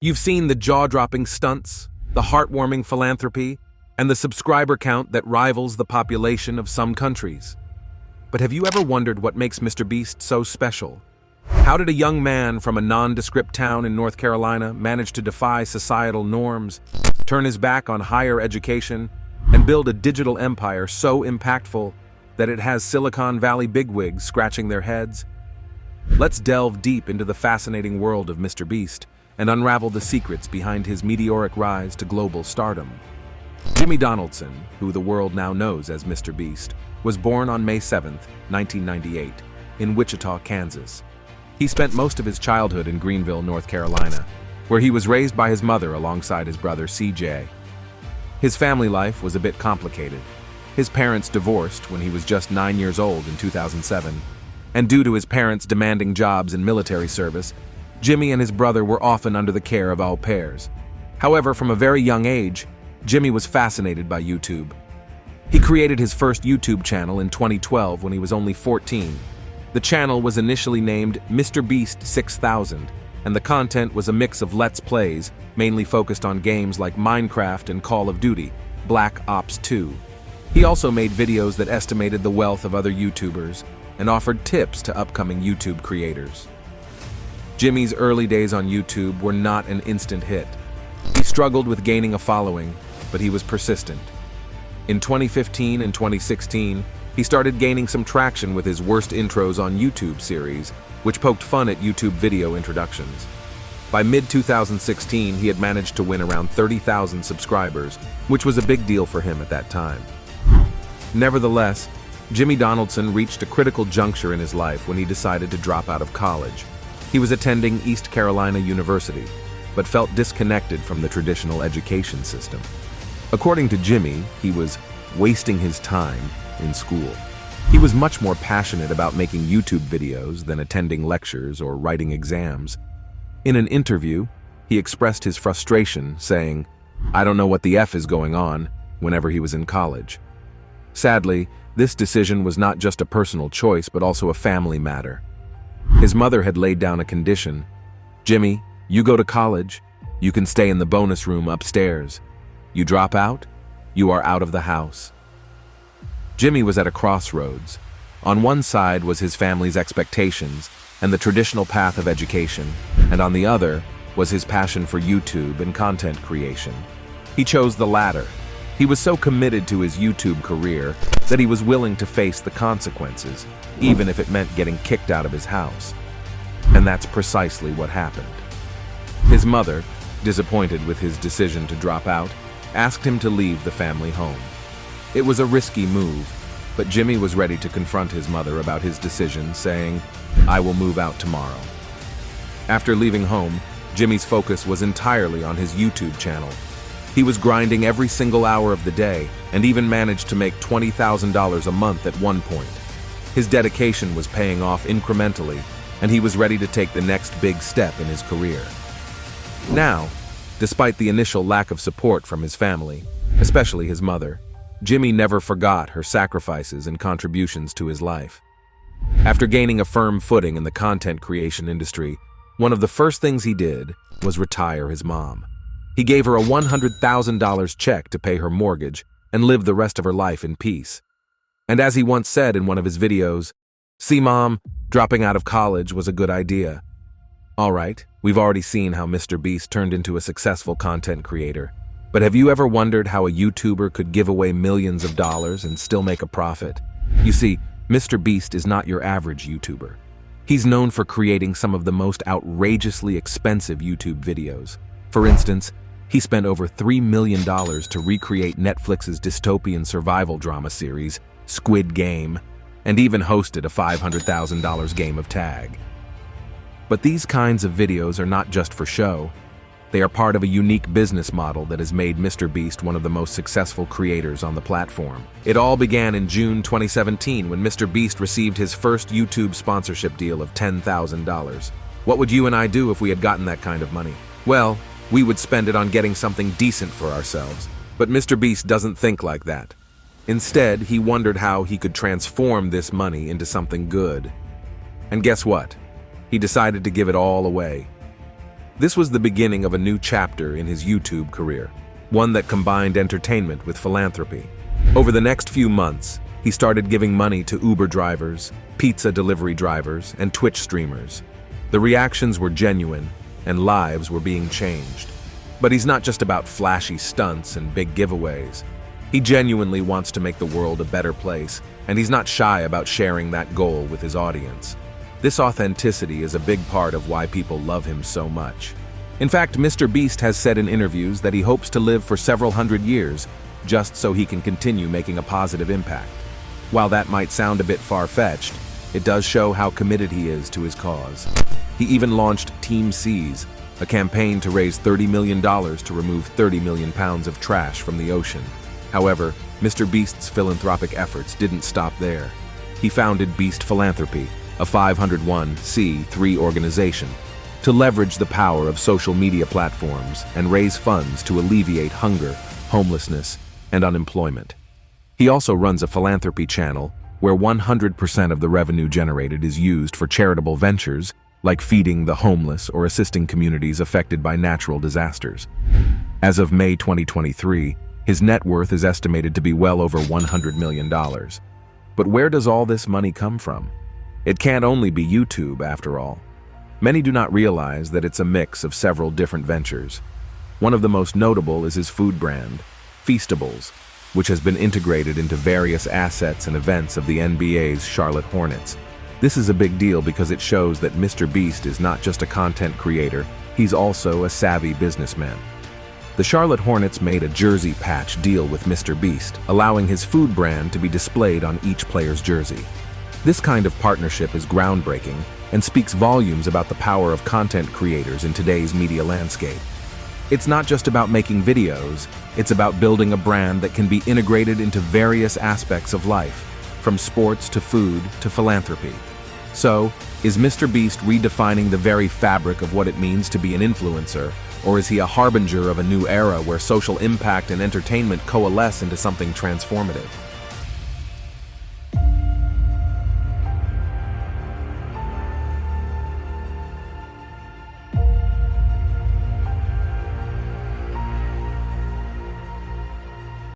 You've seen the jaw-dropping stunts, the heartwarming philanthropy, and the subscriber count that rivals the population of some countries. But have you ever wondered what makes MrBeast so special? How did a young man from a nondescript town in North Carolina manage to defy societal norms, turn his back on higher education, and build a digital empire so impactful that it has Silicon Valley bigwigs scratching their heads? Let's delve deep into the fascinating world of MrBeast and unravel the secrets behind his meteoric rise to global stardom. Jimmy Donaldson, who the world now knows as MrBeast, was born on May 7, 1998, in Wichita, Kansas. He spent most of his childhood in Greenville, North Carolina, where he was raised by his mother alongside his brother CJ. His family life was a bit complicated. His parents divorced when he was just 9 years old in 2007, and due to his parents' demanding jobs in military service, Jimmy and his brother were often under the care of au pairs. However, from a very young age, Jimmy was fascinated by YouTube. He created his first YouTube channel in 2012 when he was only 14. The channel was initially named MrBeast 6000, and the content was a mix of Let's Plays, mainly focused on games like Minecraft and Call of Duty, Black Ops 2. He also made videos that estimated the wealth of other YouTubers and offered tips to upcoming YouTube creators. Jimmy's early days on YouTube were not an instant hit. He struggled with gaining a following, but he was persistent. In 2015 and 2016, he started gaining some traction with his Worst Intros on YouTube series, which poked fun at YouTube video introductions. By mid-2016, he had managed to win around 30,000 subscribers, which was a big deal for him at that time. Nevertheless, Jimmy Donaldson reached a critical juncture in his life when he decided to drop out of college. He was attending East Carolina University, but felt disconnected from the traditional education system. According to Jimmy, he was wasting his time in school. He was much more passionate about making YouTube videos than attending lectures or writing exams. In an interview, he expressed his frustration, saying, "I don't know what the F is going on," whenever he was in college. Sadly, this decision was not just a personal choice, but also a family matter. His mother had laid down a condition. "Jimmy, you go to college, you can stay in the bonus room upstairs. You drop out, you are out of the house." Jimmy was at a crossroads. On one side was his family's expectations and the traditional path of education, and on the other was his passion for YouTube and content creation. He chose the latter. He was so committed to his YouTube career that he was willing to face the consequences, even if it meant getting kicked out of his house. And that's precisely what happened. His mother, disappointed with his decision to drop out, asked him to leave the family home. It was a risky move, but Jimmy was ready to confront his mother about his decision, saying, "I will move out tomorrow." After leaving home, Jimmy's focus was entirely on his YouTube channel. He was grinding every single hour of the day and even managed to make $20,000 a month at one point. His dedication was paying off incrementally, and he was ready to take the next big step in his career. Now, despite the initial lack of support from his family, especially his mother, Jimmy never forgot her sacrifices and contributions to his life. After gaining a firm footing in the content creation industry, one of the first things he did was retire his mom. He gave her a $100,000 check to pay her mortgage and live the rest of her life in peace. And as he once said in one of his videos, "See, Mom, dropping out of college was a good idea." All right, we've already seen how MrBeast turned into a successful content creator. But have you ever wondered how a YouTuber could give away millions of dollars and still make a profit? You see, MrBeast is not your average YouTuber. He's known for creating some of the most outrageously expensive YouTube videos. For instance, he spent over $3 million to recreate Netflix's dystopian survival drama series, Squid Game, and even hosted a $500,000 game of tag. But these kinds of videos are not just for show. They are part of a unique business model that has made MrBeast one of the most successful creators on the platform. It all began in June 2017 when MrBeast received his first YouTube sponsorship deal of $10,000. What would you and I do if we had gotten that kind of money? Well, we would spend it on getting something decent for ourselves. But MrBeast doesn't think like that. Instead, he wondered how he could transform this money into something good. And guess what? He decided to give it all away. This was the beginning of a new chapter in his YouTube career, one that combined entertainment with philanthropy. Over the next few months, he started giving money to Uber drivers, pizza delivery drivers, and Twitch streamers. The reactions were genuine, and lives were being changed. But he's not just about flashy stunts and big giveaways. He genuinely wants to make the world a better place, and he's not shy about sharing that goal with his audience. This authenticity is a big part of why people love him so much. In fact, MrBeast has said in interviews that he hopes to live for several hundred years, just so he can continue making a positive impact. While that might sound a bit far-fetched, it does show how committed he is to his cause. He even launched Team Seas, a campaign to raise $30 million to remove 30 million pounds of trash from the ocean. However, MrBeast's philanthropic efforts didn't stop there. He founded Beast Philanthropy, a 501(c)(3) organization, to leverage the power of social media platforms and raise funds to alleviate hunger, homelessness, and unemployment. He also runs a philanthropy channel where 100% of the revenue generated is used for charitable ventures like feeding the homeless or assisting communities affected by natural disasters. As of May 2023, his net worth is estimated to be well over $100 million. But where does all this money come from? It can't only be YouTube, after all. Many do not realize that it's a mix of several different ventures. One of the most notable is his food brand, Feastables, which has been integrated into various assets and events of the NBA's Charlotte Hornets. This is a big deal because it shows that MrBeast is not just a content creator, he's also a savvy businessman. The Charlotte Hornets made a jersey patch deal with MrBeast, allowing his food brand to be displayed on each player's jersey. This kind of partnership is groundbreaking and speaks volumes about the power of content creators in today's media landscape. It's not just about making videos, it's about building a brand that can be integrated into various aspects of life, from sports to food to philanthropy. So, is MrBeast redefining the very fabric of what it means to be an influencer, or is he a harbinger of a new era where social impact and entertainment coalesce into something transformative?